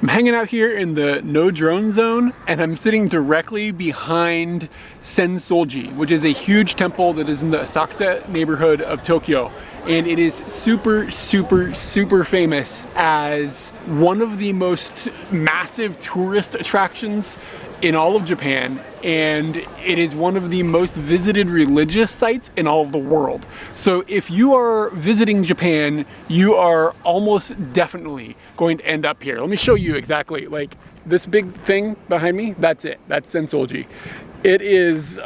I'm hanging out here in the no drone zone, and I'm sitting directly behind Sensoji, which is a huge temple that is in the Asakusa neighborhood of Tokyo. And it is super, super, super famous as one of the most massive tourist attractions in all of Japan, and it is one of the most visited religious sites in all of the world. So if you are visiting Japan, you are almost definitely going to end up here. Let me show you exactly, like this big thing behind me, that's it, that's Sensoji. It is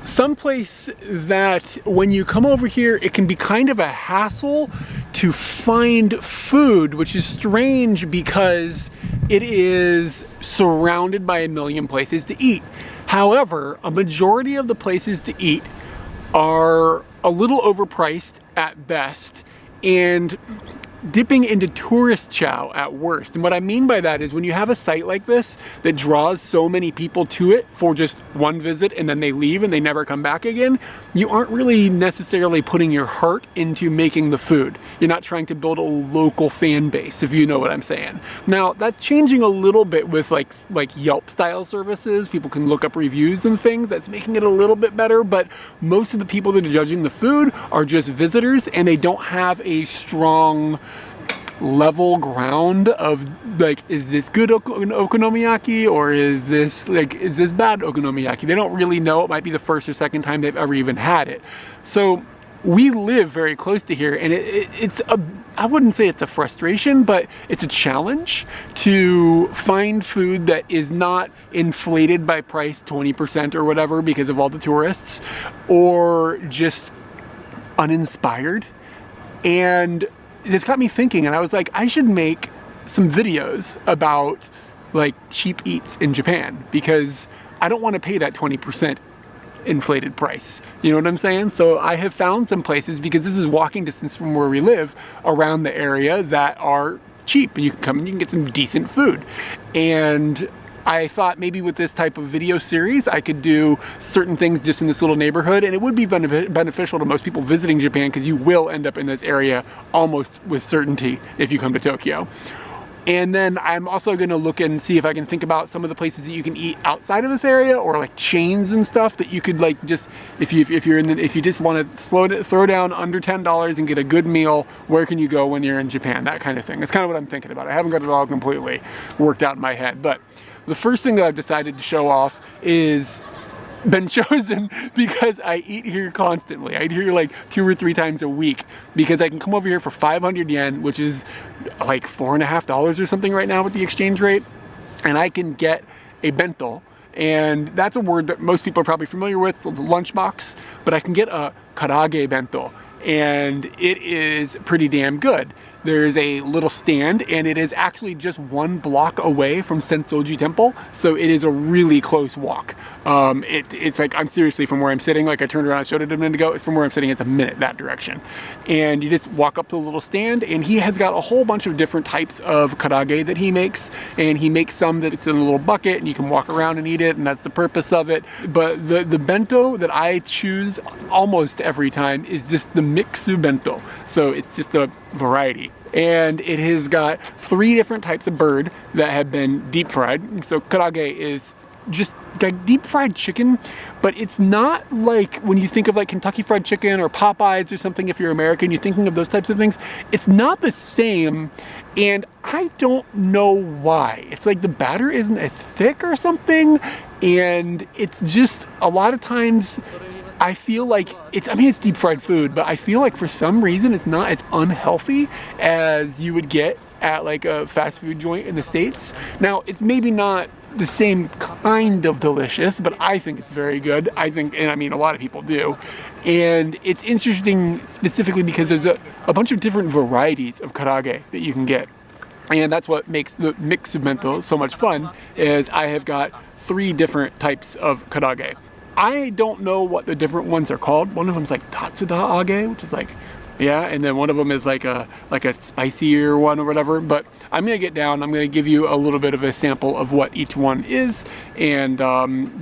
someplace that when you come over here, it can be kind of a hassle to find food, which is strange because it is surrounded by a million places to eat. However, a majority of the places to eat are a little overpriced at best and dipping into tourist chow at worst. And what I mean by that is when you have a site like this that draws so many people to it for just one visit and then they leave and they never come back again, you aren't really necessarily putting your heart into making the food. You're not trying to build a local fan base, if you know what I'm saying. Now, that's changing a little bit with like Yelp style services. People can look up reviews and things. That's making it a little bit better, but most of the people that are judging the food are just visitors and they don't have a strong level ground of like, is this good okonomiyaki or is this bad okonomiyaki? They don't really know. It might be the first or second time they've ever even had it. So we live very close to here, and it's a, I wouldn't say it's a frustration, but it's a challenge to find food that is not inflated by price 20% or whatever because of all the tourists, or just uninspired. And this got me thinking, and I was like, I should make some videos about like cheap eats in Japan because I don't want to pay that 20% inflated price. You know what I'm saying? So I have found some places, because this is walking distance from where we live, around the area that are cheap and you can come and you can get some decent food. And I thought maybe with this type of video series, I could do certain things just in this little neighborhood, and it would be beneficial to most people visiting Japan because you will end up in this area almost with certainty if you come to Tokyo. And then I'm also going to look and see if I can think about some of the places that you can eat outside of this area, or like chains and stuff that you could like just, if you just want to throw down under $10 and get a good meal, where can you go when you're in Japan? That kind of thing. That's kind of what I'm thinking about. I haven't got it all completely worked out in my head, but the first thing that I've decided to show off is been chosen because I eat here constantly. I eat here like 2 or 3 times a week because I can come over here for 500 yen, which is like $4.50 or something right now with the exchange rate, and I can get a bento. And that's a word that most people are probably familiar with, so the lunchbox, but I can get a Karaage Bento, and it is pretty damn good. There's a little stand, and it is actually just 1 block away from Sensoji Temple, so it is a really close walk. It's like, I'm seriously, from where I'm sitting, like I turned around and showed it a minute ago, from where I'm sitting, it's a minute that direction. And you just walk up to the little stand, and he has got a whole bunch of different types of karaage that he makes, and he makes some that it's in a little bucket, and you can walk around and eat it, and that's the purpose of it. But the bento that I choose almost every time is just the mixu bento, so it's just a variety. And it has got 3 different types of bird that have been deep fried. So karaage is just like deep fried chicken, but it's not like when you think of like Kentucky Fried Chicken or Popeyes or something. If you're American, you're thinking of those types of things. It's not the same, and I don't know why. It's like the batter isn't as thick or something, and it's just a lot of times I feel like it's deep fried food, but I feel like for some reason it's not as unhealthy as you would get at like a fast food joint in the States. Now, it's maybe not the same kind of delicious, but I think it's very good. I think, and I mean, a lot of people do. And it's interesting specifically because there's a bunch of different varieties of karaage that you can get. And that's what makes the mix of bento so much fun, is I have got 3 different types of karaage. I don't know what the different ones are called. One of them's like tatsuda age, which is like, yeah, and then one of them is like a spicier one or whatever. But I'm gonna get down. I'm gonna give you a little bit of a sample of what each one is, and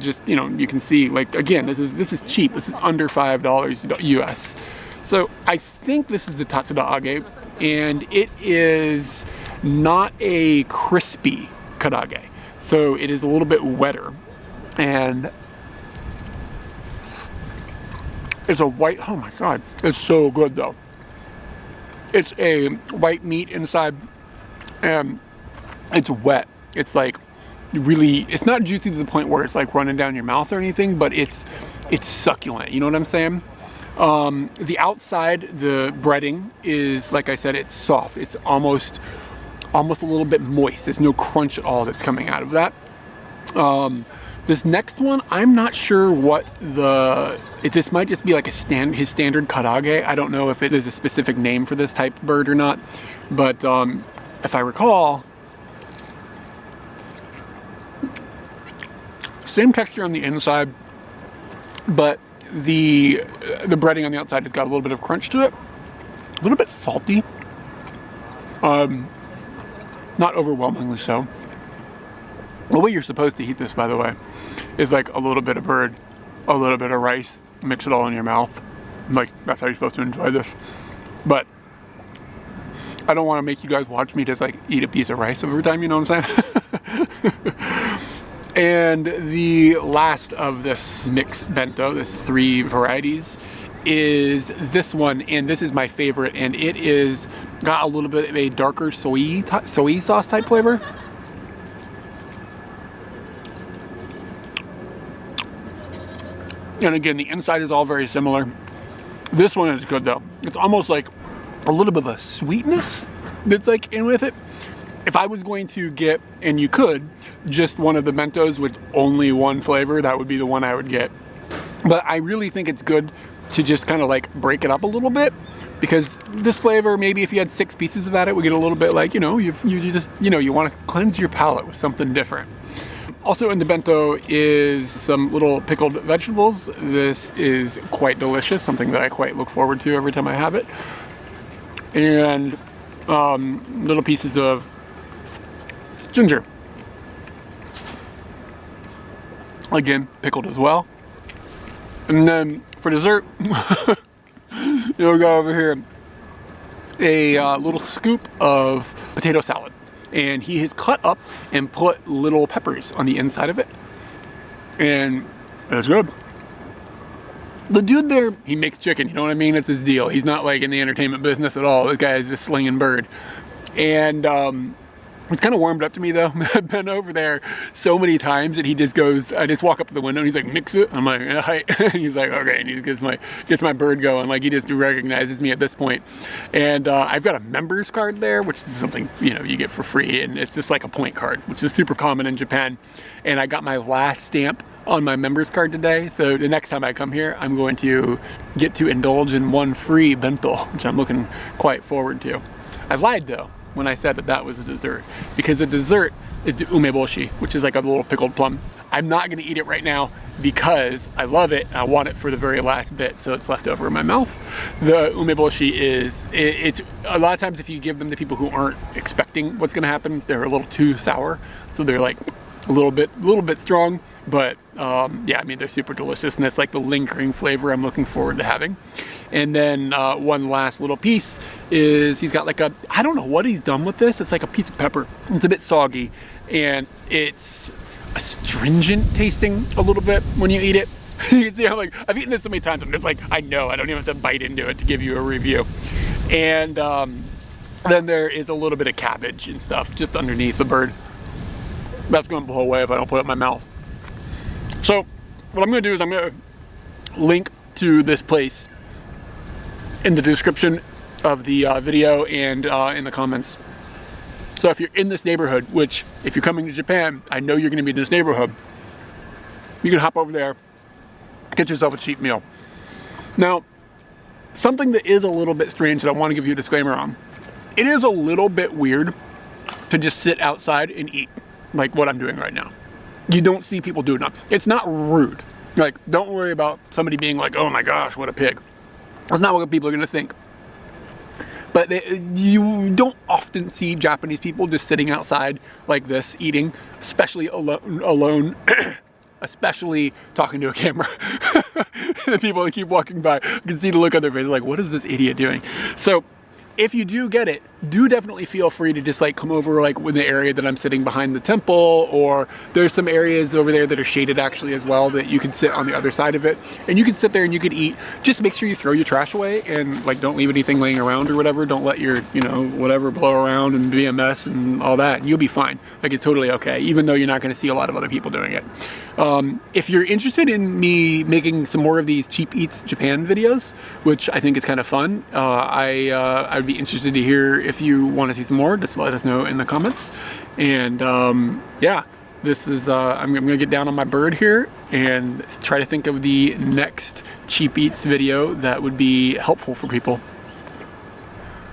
just, you know, you can see, like, again, this is cheap. This is under $5 US. So I think this is the tatsuda age, and it is not a crispy karaage. So it is a little bit wetter. And it's a white, oh my God, it's so good though. It's a white meat inside, and it's wet. It's like really, it's not juicy to the point where it's like running down your mouth or anything, but it's succulent, you know what I'm saying? The outside, the breading is, like I said, it's soft. It's almost a little bit moist. There's no crunch at all that's coming out of that. This next one, I'm not sure what this might just be like his standard karaage. I don't know if it is a specific name for this type of bird or not, but if I recall, same texture on the inside, but the breading on the outside has got a little bit of crunch to it, a little bit salty, not overwhelmingly so. The way you're supposed to eat this, by the way, is like a little bit of bird, a little bit of rice, mix it all in your mouth. Like, that's how you're supposed to enjoy this. But I don't want to make you guys watch me just like eat a piece of rice every time, you know what I'm saying? And the last of this mix bento, this 3 varieties, is this one, and this is my favorite, and it is got a little bit of a darker soy sauce type flavor. And again, the inside is all very similar. This one is good though. It's almost like a little bit of a sweetness that's like in with it. If I was going to get, and you could, just one of the bentos with only one flavor, that would be the one I would get. But I really think it's good to just kind of like break it up a little bit, because this flavor, maybe if you had 6 pieces of that, it would get a little bit like, you know, you just, you know, you want to cleanse your palate with something different. Also in the bento is some little pickled vegetables. This is quite delicious, something that I quite look forward to every time I have it. And little pieces of ginger. Again, pickled as well. And then for dessert, you'll go over here, a little scoop of potato salad. And he has cut up and put little peppers on the inside of it. And it's good. The dude there, he makes chicken, you know what I mean? It's his deal. He's not like in the entertainment business at all. This guy is just slinging bird. And it's kind of warmed up to me though. I've been over there so many times that he just goes, I just walk up to the window and he's like, mix it. I'm like, yeah, hi. He's like, okay. And he gets my bird going. Like, he just recognizes me at this point. And I've got a members card there, which is something, you know, you get for free. And it's just like a point card, which is super common in Japan. And I got my last stamp on my members card today. So the next time I come here, I'm going to get to indulge in one free bento, which I'm looking quite forward to. I lied though when I said that that was a dessert, because the dessert is the umeboshi, which is like a little pickled plum. I'm not gonna eat it right now because I love it and I want it for the very last bit, so it's left over in my mouth. The umeboshi is, it's a lot of times if you give them to people who aren't expecting what's gonna happen, they're a little too sour, so they're like a little bit strong, but yeah, I mean, they're super delicious, and it's like the lingering flavor I'm looking forward to having. And then one last little piece is he's got like a, I don't know what he's done with this. It's like a piece of pepper. It's a bit soggy, and it's astringent tasting a little bit when you eat it. You can see I'm like, I've eaten this so many times, I'm just like, I know, I don't even have to bite into it to give you a review. And then there is a little bit of cabbage and stuff just underneath the bird. That's going to blow away if I don't put it in my mouth. So what I'm going to do is I'm going to link to this place in the description of the video and in the comments. So if you're in this neighborhood, which if you're coming to Japan, I know you're going to be in this neighborhood, you can hop over there, get yourself a cheap meal. Now, something that is a little bit strange that I want to give you a disclaimer on. It is a little bit weird to just sit outside and eat like what I'm doing right now. You don't see people do it now. It's not rude. Like, don't worry about somebody being like, oh my gosh, what a pig. That's not what people are going to think. But you don't often see Japanese people just sitting outside like this, eating, especially alone, especially talking to a camera. The people that keep walking by, you can see the look on their face, like, what is this idiot doing? So if you do get it, do definitely feel free to just like come over like in the area that I'm sitting behind the temple, or there's some areas over there that are shaded actually as well that you can sit on the other side of it, and you can sit there and you could eat. Just make sure you throw your trash away and like don't leave anything laying around or whatever. Don't let your, you know, whatever blow around and be a mess and all that, and you'll be fine. Like, it's totally okay, even though you're not going to see a lot of other people doing it. If you're interested in me making some more of these Cheap Eats Japan videos, which I think is kind of fun, I'd be interested to hear if you want to see some more. Just let us know in the comments. And yeah, this is I'm gonna get down on my bird here and try to think of the next Cheap Eats video that would be helpful for people.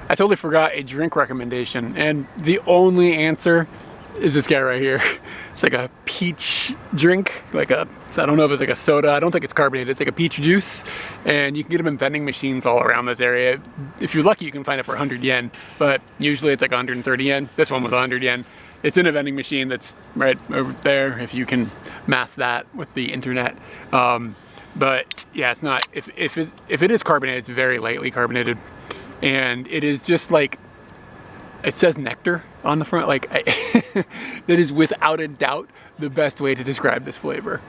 I totally forgot a drink recommendation, and the only answer is this guy right here. It's like a peach drink, like a, I don't know if it's like a soda, I don't think it's carbonated, it's like a peach juice, and you can get them in vending machines all around this area. If you're lucky, you can find it for 100 yen, but usually it's like 130 yen. This one was 100 yen. It's in a vending machine that's right over there, if you can math that with the internet. But yeah, it's not, if it is carbonated, it's very lightly carbonated, and it is just like, it says nectar on the front, like that is without a doubt the best way to describe this flavor.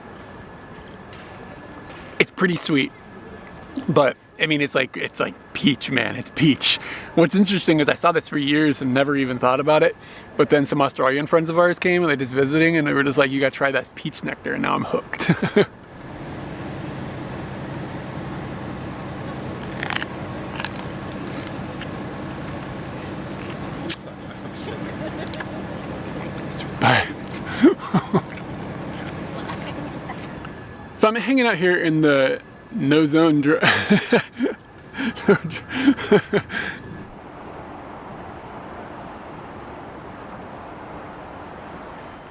It's pretty sweet, but I mean, it's like peach, man, it's peach. What's interesting is I saw this for years and never even thought about it, but then some Australian friends of ours came and they're just visiting and they were just like, you gotta try that peach nectar, and now I'm hooked. So I'm hanging out here in the no zone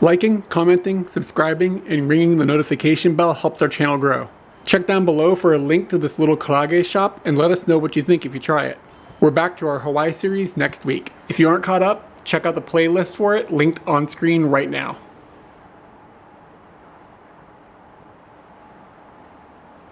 Liking, commenting, subscribing, and ringing the notification bell helps our channel grow. Check down below for a link to this little karaage shop and let us know what you think if you try it. We're back to our Hawaii series next week. If you aren't caught up, check out the playlist for it, linked on screen right now.